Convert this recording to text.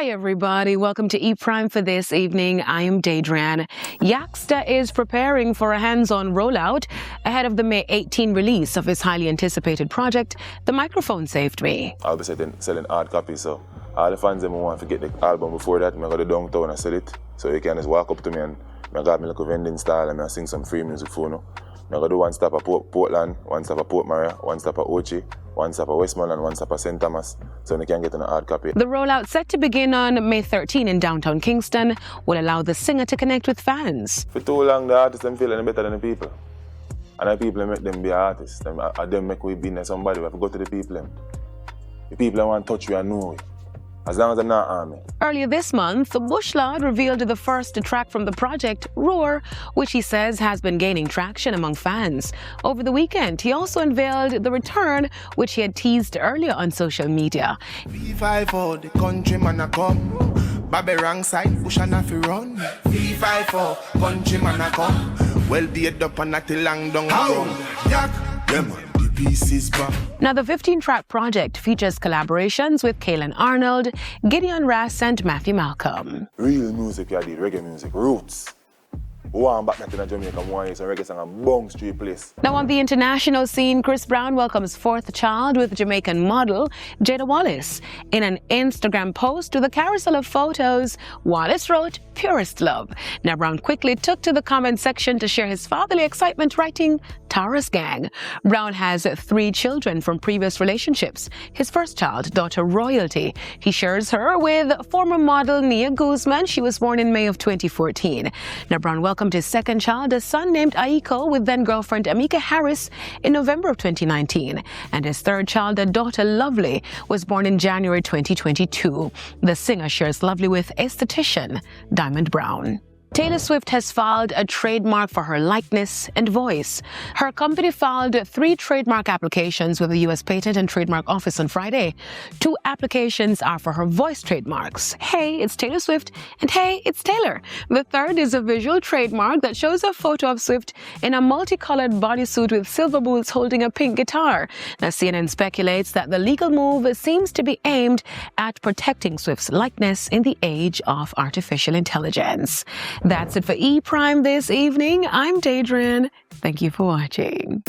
Hi everybody, welcome to ePrime for this evening. I am Daedran. Yaksta is preparing for a hands-on rollout ahead of the May 18 release of his highly anticipated project, The Microphone Saved Me. I'll be selling hard copies, so all the fans them want to get the album before that, I go to downtown and sell it. So you can just walk up to me and I got me like a vending style and I sing some free music for you. I go do one stop at Portland, one stop at Port Maria, one stop at Ochi, one stop at Westmoreland, one stop at St. Thomas, so they can get an hard copy. The rollout, set to begin on May 13 in downtown Kingston, will allow the singer to connect with fans. For too long, the artists them feeling better than the people. And the people make them be artists. Them make we be somebody. We have to go to the people. The people want to touch you and know it. As long as I'm not army. Earlier this month, Bushlad revealed the first track from the project, Roar, which he says has been gaining traction among fans. Over the weekend, he also unveiled the return, which he had teased earlier on social media. V5 for the countryman a come. Baby wrong side, push and fi run. V5 for countryman a come. Well beat up and not long down run. Yak, them the pieces back. Now, the 15-track project features collaborations with Kaylin Arnold, Gideon Rass, and Matthew Malcolm. Real music, yeah, the reggae music, roots. One back in Jamaica, one is a reggae song and Bong Street place. Now, on the international scene, Chris Brown welcomes fourth child with Jamaican model Jada Wallace. In an Instagram post with a carousel of photos, Wallace wrote, "Purest love." Now, Brown quickly took to the comment section to share his fatherly excitement, writing, "Tara's gang." Brown has 3 children from previous relationships. His first child, daughter Royalty, he shares her with former model Nia Guzman. She was born in May of 2014. Now, Brown welcomed his second child, a son named Aiko, with then-girlfriend Amika Harris in November of 2019. And his third child, a daughter Lovely, was born in January 2022. The singer shares Lovely with esthetician Diamond Brown. Taylor Swift has filed a trademark for her likeness and voice. Her company filed 3 trademark applications with the U.S. Patent and Trademark Office on Friday. 2 applications are for her voice trademarks. Hey, it's Taylor Swift, and hey, it's Taylor. The third is a visual trademark that shows a photo of Swift in a multicolored bodysuit with silver boots holding a pink guitar. Now, CNN speculates that the legal move seems to be aimed at protecting Swift's likeness in the age of artificial intelligence. That's it for ePrime this evening. I'm Daedran. Thank you for watching.